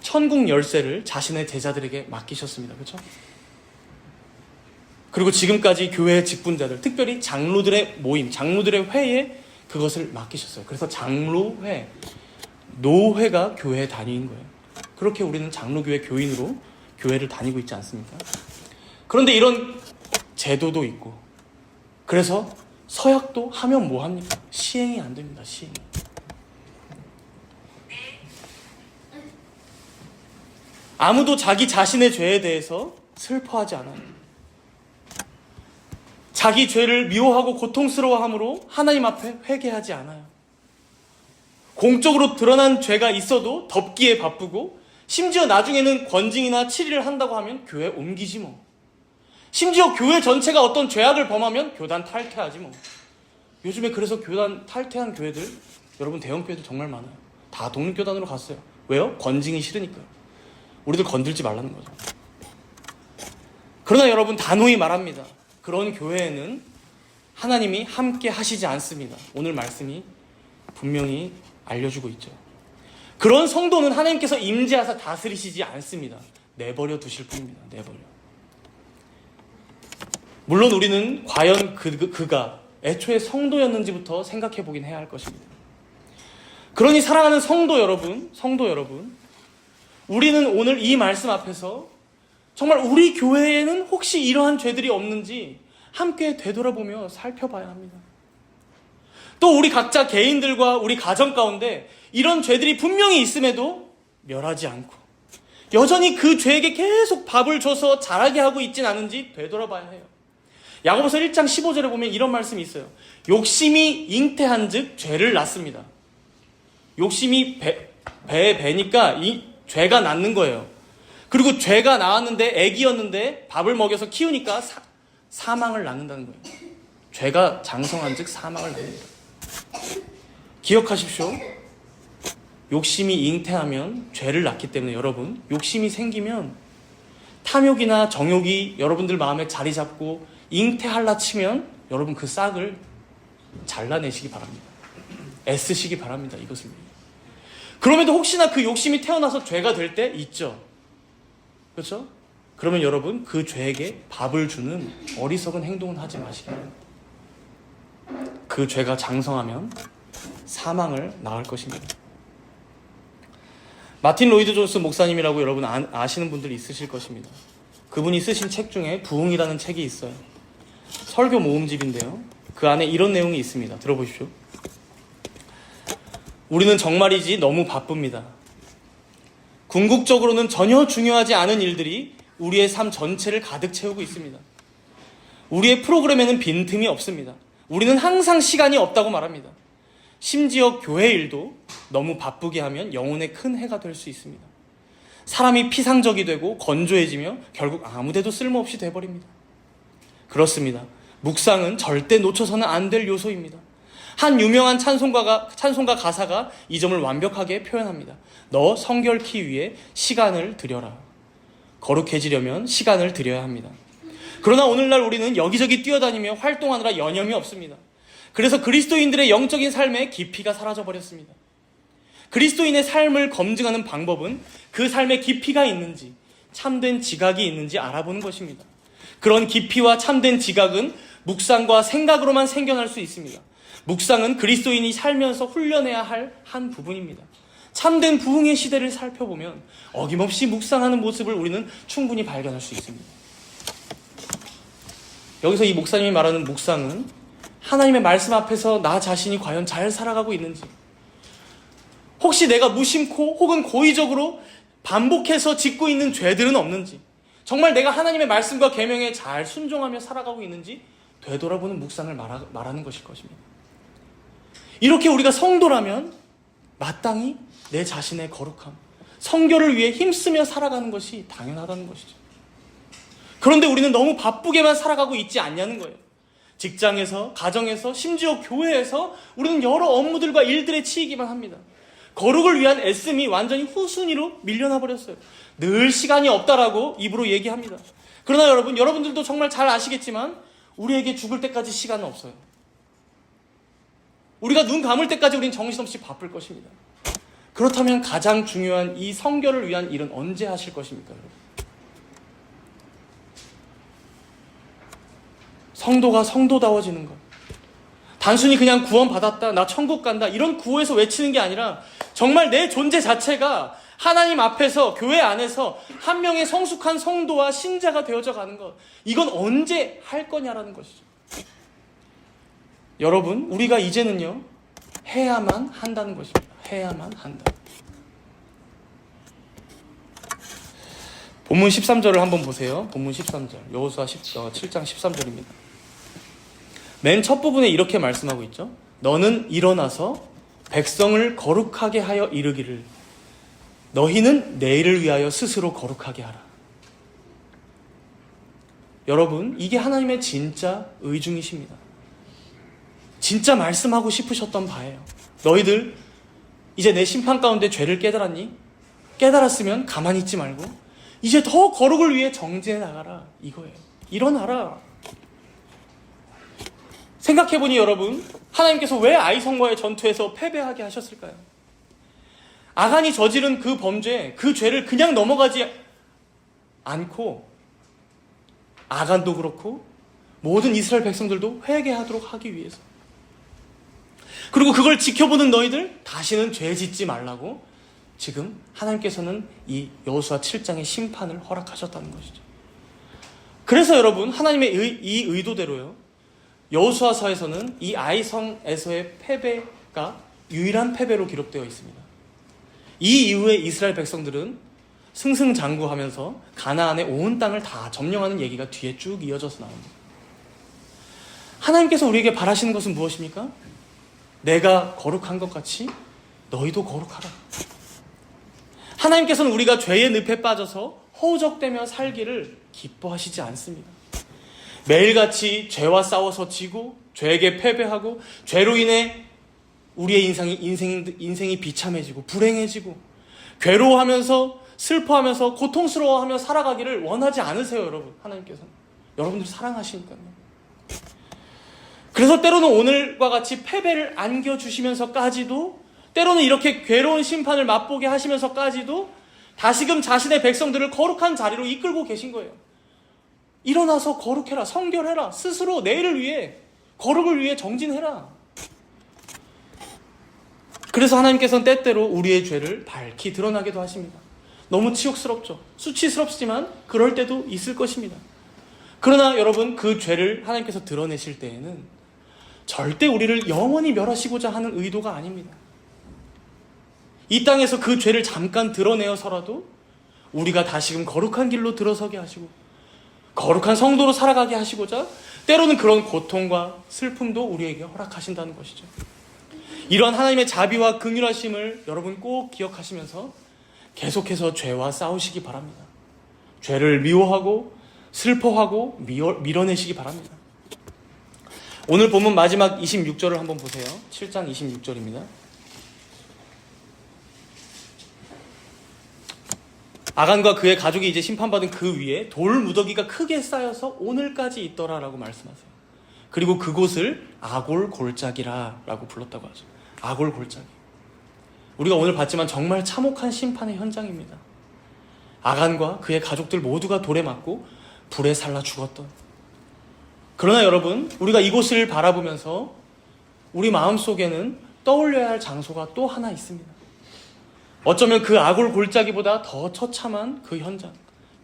천국 열쇠를 자신의 제자들에게 맡기셨습니다. 그렇죠? 그리고 지금까지 교회의 직분자들, 특별히 장로들의 모임, 장로들의 회에 그것을 맡기셨어요. 그래서 장로회, 노회가 교회 단위인 거예요. 그렇게 우리는 장로교회 교인으로 교회를 다니고 있지 않습니까? 그런데 이런 제도도 있고, 그래서 서약도 하면 뭐합니까? 시행이 안 됩니다. 시행이. 아무도 자기 자신의 죄에 대해서 슬퍼하지 않아요. 자기 죄를 미워하고 고통스러워함으로 하나님 앞에 회개하지 않아요. 공적으로 드러난 죄가 있어도 덮기에 바쁘고, 심지어 나중에는 권징이나 치리를 한다고 하면 교회 옮기지 뭐. 심지어 교회 전체가 어떤 죄악을 범하면 교단 탈퇴하지 뭐. 요즘에 그래서 교단 탈퇴한 교회들, 여러분 대형교회들 정말 많아요. 다 독립교단으로 갔어요. 왜요? 권징이 싫으니까요. 우리들 건들지 말라는 거죠. 그러나 여러분 단호히 말합니다. 그런 교회에는 하나님이 함께 하시지 않습니다. 오늘 말씀이 분명히 알려주고 있죠. 그런 성도는 하나님께서 임재하사 다스리시지 않습니다. 내버려 두실 뿐입니다. 내버려. 물론 우리는 과연 그가 애초에 성도였는지부터 생각해 보긴 해야 할 것입니다. 그러니 사랑하는 성도 여러분, 우리는 오늘 이 말씀 앞에서 정말 우리 교회에는 혹시 이러한 죄들이 없는지 함께 되돌아보며 살펴봐야 합니다. 또 우리 각자 개인들과 우리 가정 가운데 이런 죄들이 분명히 있음에도 멸하지 않고 여전히 그 죄에게 계속 밥을 줘서 자라게 하고 있진 않은지 되돌아봐야 해요. 야고보서 1장 15절에 보면 이런 말씀이 있어요. 욕심이 잉태한즉 죄를 낳습니다. 욕심이 배에 배니까 이 죄가 낳는 거예요. 그리고 죄가 나왔는데 애기였는데 밥을 먹여서 키우니까 사망을 낳는다는 거예요. 죄가 장성한즉 사망을 낳는다. 기억하십시오. 욕심이 잉태하면 죄를 낳기 때문에 여러분, 욕심이 생기면 탐욕이나 정욕이 여러분들 마음에 자리 잡고 잉태할라 치면 여러분 그 싹을 잘라내시기 바랍니다. 애쓰시기 바랍니다. 이것을 위해. 그럼에도 혹시나 그 욕심이 태어나서 죄가 될 때 있죠. 그렇죠? 그러면 여러분 그 죄에게 밥을 주는 어리석은 행동은 하지 마시기 바랍니다. 그 죄가 장성하면 사망을 낳을 것입니다. 마틴 로이드 존스 목사님이라고 여러분 아시는 분들이 있으실 것입니다. 그분이 쓰신 책 중에 부흥이라는 책이 있어요. 설교 모음집인데요. 그 안에 이런 내용이 있습니다. 들어보십시오. 우리는 정말이지 너무 바쁩니다. 궁극적으로는 전혀 중요하지 않은 일들이 우리의 삶 전체를 가득 채우고 있습니다. 우리의 프로그램에는 빈틈이 없습니다. 우리는 항상 시간이 없다고 말합니다. 심지어 교회 일도 너무 바쁘게 하면 영혼에 큰 해가 될 수 있습니다. 사람이 피상적이 되고 건조해지며 결국 아무데도 쓸모없이 돼버립니다. 그렇습니다. 묵상은 절대 놓쳐서는 안 될 요소입니다. 한 유명한 찬송가 가사가 이 점을 완벽하게 표현합니다. 너 성결케 위해 시간을 들여라. 거룩해지려면 시간을 들여야 합니다. 그러나 오늘날 우리는 여기저기 뛰어다니며 활동하느라 여념이 없습니다. 그래서 그리스도인들의 영적인 삶의 깊이가 사라져버렸습니다. 그리스도인의 삶을 검증하는 방법은 그 삶에 깊이가 있는지, 참된 지각이 있는지 알아보는 것입니다. 그런 깊이와 참된 지각은 묵상과 생각으로만 생겨날 수 있습니다. 묵상은 그리스도인이 살면서 훈련해야 할 한 부분입니다. 참된 부흥의 시대를 살펴보면 어김없이 묵상하는 모습을 우리는 충분히 발견할 수 있습니다. 여기서 이 목사님이 말하는 묵상은 하나님의 말씀 앞에서 나 자신이 과연 잘 살아가고 있는지, 혹시 내가 무심코 혹은 고의적으로 반복해서 짓고 있는 죄들은 없는지, 정말 내가 하나님의 말씀과 계명에 잘 순종하며 살아가고 있는지 되돌아보는 묵상을 말하는 것일 것입니다. 이렇게 우리가 성도라면 마땅히 내 자신의 거룩함, 성결을 위해 힘쓰며 살아가는 것이 당연하다는 것이죠. 그런데 우리는 너무 바쁘게만 살아가고 있지 않냐는 거예요. 직장에서, 가정에서, 심지어 교회에서 우리는 여러 업무들과 일들에 치이기만 합니다. 거룩을 위한 애씀이 완전히 후순위로 밀려나 버렸어요. 늘 시간이 없다라고 입으로 얘기합니다. 그러나 여러분들도 정말 잘 아시겠지만 우리에게 죽을 때까지 시간은 없어요. 우리가 눈 감을 때까지 우리는 정신없이 바쁠 것입니다. 그렇다면 가장 중요한 이 성결을 위한 일은 언제 하실 것입니까, 여러분? 성도가 성도다워지는 것. 단순히 그냥 구원받았다, 나 천국 간다, 이런 구호에서 외치는 게 아니라 정말 내 존재 자체가 하나님 앞에서, 교회 안에서 한 명의 성숙한 성도와 신자가 되어져 가는 것. 이건 언제 할 거냐라는 것이죠. 여러분, 우리가 이제는요, 해야만 한다는 것입니다. 해야만 한다. 본문 13절을 한번 보세요. 본문 13절. 여호수아 7장 13절입니다. 맨 첫 부분에 이렇게 말씀하고 있죠. 너는 일어나서 백성을 거룩하게 하여 이르기를 너희는 내일을 위하여 스스로 거룩하게 하라. 여러분, 이게 하나님의 진짜 의중이십니다. 진짜 말씀하고 싶으셨던 바예요. 너희들 이제 내 심판 가운데 죄를 깨달았니? 깨달았으면 가만히 있지 말고 이제 더 거룩을 위해 정진해 나가라, 이거예요. 일어나라. 생각해보니 여러분, 하나님께서 왜 아이성과의 전투에서 패배하게 하셨을까요? 아간이 저지른 그 범죄, 그 죄를 그냥 넘어가지 않고 아간도 그렇고 모든 이스라엘 백성들도 회개하도록 하기 위해서, 그리고 그걸 지켜보는 너희들 다시는 죄 짓지 말라고 지금 하나님께서는 이 여호수아 7장의 심판을 허락하셨다는 것이죠. 그래서 여러분, 하나님의 이 의도대로요, 여호수아서에서는 이 아이성에서의 패배가 유일한 패배로 기록되어 있습니다. 이 이후에 이스라엘 백성들은 승승장구하면서 가나안의 온 땅을 다 점령하는 얘기가 뒤에 쭉 이어져서 나옵니다. 하나님께서 우리에게 바라시는 것은 무엇입니까? 내가 거룩한 것 같이 너희도 거룩하라. 하나님께서는 우리가 죄의 늪에 빠져서 허우적대며 살기를 기뻐하시지 않습니다. 매일같이 죄와 싸워서 지고 죄에게 패배하고 죄로 인해 우리의 인생이 비참해지고 불행해지고 괴로워하면서 슬퍼하면서 고통스러워하며 살아가기를 원하지 않으세요, 여러분. 하나님께서는 여러분들 사랑하시니까요. 그래서 때로는 오늘과 같이 패배를 안겨주시면서까지도, 때로는 이렇게 괴로운 심판을 맛보게 하시면서까지도 다시금 자신의 백성들을 거룩한 자리로 이끌고 계신 거예요. 일어나서 거룩해라, 성결해라, 스스로 내일을 위해, 거룩을 위해 정진해라. 그래서 하나님께서는 때때로 우리의 죄를 밝히 드러나기도 하십니다. 너무 치욕스럽죠. 수치스럽지만 그럴 때도 있을 것입니다. 그러나 여러분, 그 죄를 하나님께서 드러내실 때에는 절대 우리를 영원히 멸하시고자 하는 의도가 아닙니다. 이 땅에서 그 죄를 잠깐 드러내어서라도 우리가 다시금 거룩한 길로 들어서게 하시고 거룩한 성도로 살아가게 하시고자 때로는 그런 고통과 슬픔도 우리에게 허락하신다는 것이죠. 이러한 하나님의 자비와 긍휼하심을 여러분 꼭 기억하시면서 계속해서 죄와 싸우시기 바랍니다. 죄를 미워하고 슬퍼하고 밀어내시기 바랍니다. 오늘 본문 마지막 26절을 한번 보세요. 7장 26절입니다. 아간과 그의 가족이 이제 심판받은 그 위에 돌 무더기가 크게 쌓여서 오늘까지 있더라라고 말씀하세요. 그리고 그곳을 아골 골짜기라라고 불렀다고 하죠. 아골 골짜기. 우리가 오늘 봤지만 정말 참혹한 심판의 현장입니다. 아간과 그의 가족들 모두가 돌에 맞고 불에 살라 죽었던. 그러나 여러분, 우리가 이곳을 바라보면서 우리 마음속에는 떠올려야 할 장소가 또 하나 있습니다. 어쩌면 그 아골 골짜기보다 더 처참한 그 현장,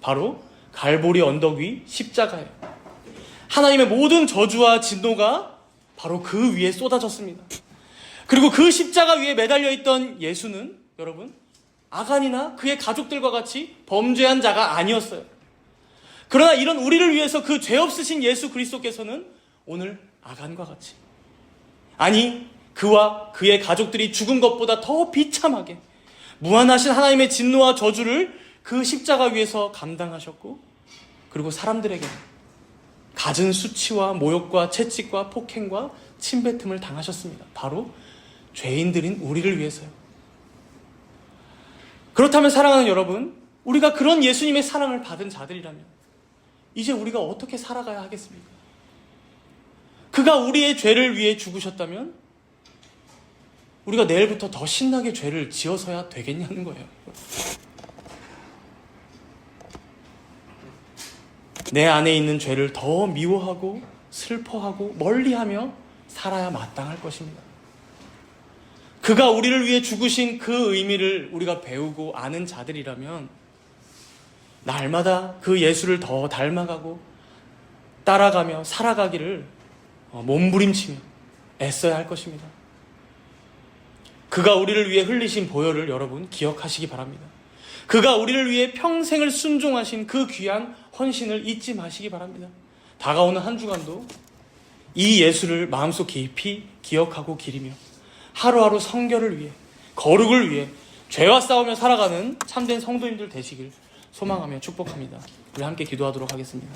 바로 갈보리 언덕 위 십자가예요. 하나님의 모든 저주와 진노가 바로 그 위에 쏟아졌습니다. 그리고 그 십자가 위에 매달려 있던 예수는 여러분, 아간이나 그의 가족들과 같이 범죄한 자가 아니었어요. 그러나 이런 우리를 위해서 그 죄 없으신 예수 그리스도께서는 오늘 아간과 같이, 아니 그와 그의 가족들이 죽은 것보다 더 비참하게 무한하신 하나님의 진노와 저주를 그 십자가 위에서 감당하셨고, 그리고 사람들에게 갖은 수치와 모욕과 채찍과 폭행과 침뱉음을 당하셨습니다. 바로 죄인들인 우리를 위해서요. 그렇다면 사랑하는 여러분, 우리가 그런 예수님의 사랑을 받은 자들이라면 이제 우리가 어떻게 살아가야 하겠습니까? 그가 우리의 죄를 위해 죽으셨다면 우리가 내일부터 더 신나게 죄를 지어서야 되겠냐는 거예요. 내 안에 있는 죄를 더 미워하고 슬퍼하고 멀리하며 살아야 마땅할 것입니다. 그가 우리를 위해 죽으신 그 의미를 우리가 배우고 아는 자들이라면 날마다 그 예수를 더 닮아가고 따라가며 살아가기를 몸부림치며 애써야 할 것입니다. 그가 우리를 위해 흘리신 보혈을 여러분 기억하시기 바랍니다. 그가 우리를 위해 평생을 순종하신 그 귀한 헌신을 잊지 마시기 바랍니다. 다가오는 한 주간도 이 예수를 마음속 깊이 기억하고 기리며 하루하루 성결을 위해, 거룩을 위해 죄와 싸우며 살아가는 참된 성도님들 되시길 소망하며 축복합니다. 우리 함께 기도하도록 하겠습니다.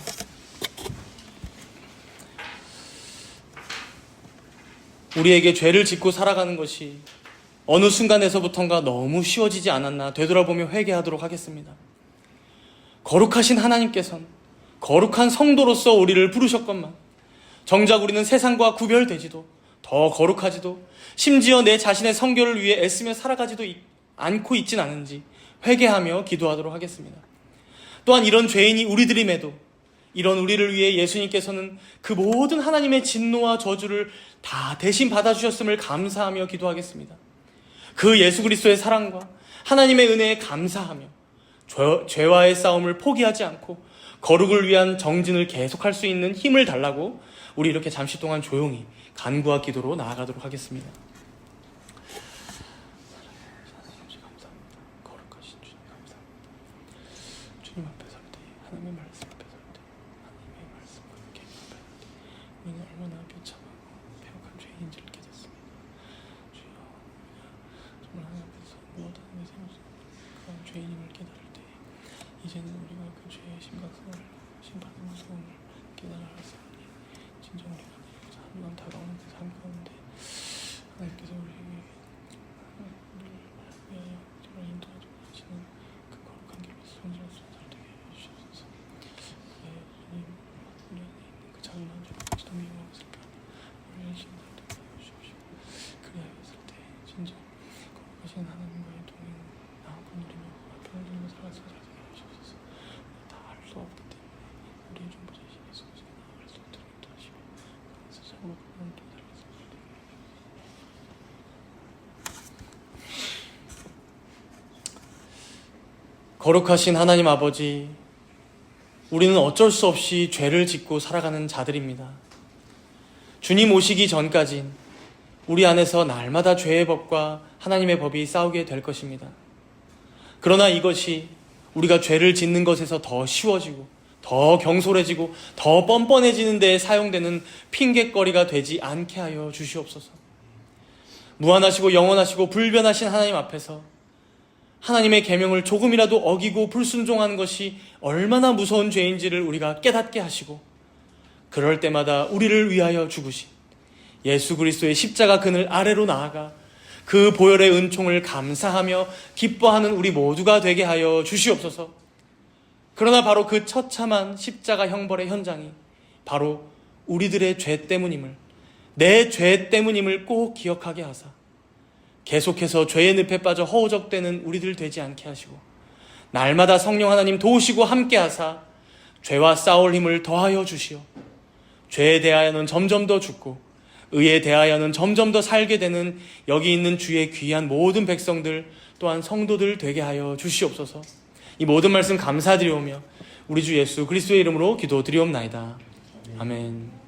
우리에게 죄를 짓고 살아가는 것이 어느 순간에서부턴가 너무 쉬워지지 않았나 되돌아보며 회개하도록 하겠습니다. 거룩하신 하나님께서는 거룩한 성도로서 우리를 부르셨건만 정작 우리는 세상과 구별되지도 더 거룩하지도 심지어 내 자신의 성결을 위해 애쓰며 살아가지도 않고 있진 않은지 회개하며 기도하도록 하겠습니다. 또한 이런 죄인이 우리들임에도 이런 우리를 위해 예수님께서는 그 모든 하나님의 진노와 저주를 다 대신 받아주셨음을 감사하며 기도하겠습니다. 그 예수 그리스도의 사랑과 하나님의 은혜에 감사하며 죄와의 싸움을 포기하지 않고 거룩을 위한 정진을 계속할 수 있는 힘을 달라고 우리 이렇게 잠시 동안 조용히 간구와 기도로 나아가도록 하겠습니다. 거룩하신 주님 감사합니다. 주님 앞에 설 때, 하나님의 말씀 앞에 설 때, 하나님의 말씀과 함께 앞에 설 때, 우리는 얼마나 심각성을 심판의 무서움을 깨달아 알았사오니 진정 우리가 한번 다가오는 그 삶 가운데 하나님께서 우리에게 위하여 저를 인도하도록 하시는 그 거룩한 길에서 성실한 살되게 해주시옵소서. 우리 안에 있는 그 작은 만족까지도 미워하고 슬퍼 우리 열심히 살되게 해주십시오. 그리하였을 때 진정 거룩하신 하나님과의 동행 나하고 누리며 앞을 누리며 살아서 살되게 해주옵소서. 다 할 수 없기 때문에 우리의 존보자이신 예수 그리스도께 나아갈 수 없도록 인도하시며 그래서 참으로 그분을 또 살아서 살되게 거룩하신 하나님 아버지, 우리는 어쩔 수 없이 죄를 짓고 살아가는 자들입니다. 주님 오시기 전까진 우리 안에서 날마다 죄의 법과 하나님의 법이 싸우게 될 것입니다. 그러나 이것이 우리가 죄를 짓는 것에서 더 쉬워지고 더 경솔해지고 더 뻔뻔해지는 데에 사용되는 핑곗거리가 되지 않게 하여 주시옵소서. 무한하시고 영원하시고 불변하신 하나님 앞에서 하나님의 계명을 조금이라도 어기고 불순종하는 것이 얼마나 무서운 죄인지를 우리가 깨닫게 하시고, 그럴 때마다 우리를 위하여 죽으신 예수 그리스도의 십자가 그늘 아래로 나아가 그 보혈의 은총을 감사하며 기뻐하는 우리 모두가 되게 하여 주시옵소서. 그러나 바로 그 처참한 십자가 형벌의 현장이 바로 우리들의 죄 때문임을, 내 죄 때문임을 꼭 기억하게 하사 계속해서 죄의 늪에 빠져 허우적대는 우리들 되지 않게 하시고, 날마다 성령 하나님 도우시고 함께 하사 죄와 싸울 힘을 더하여 주시어 죄에 대하여는 점점 더 죽고 의에 대하여는 점점 더 살게 되는 여기 있는 주의 귀한 모든 백성들 또한 성도들 되게 하여 주시옵소서. 이 모든 말씀 감사드리오며 우리 주 예수 그리스도의 이름으로 기도드리옵나이다. 아멘.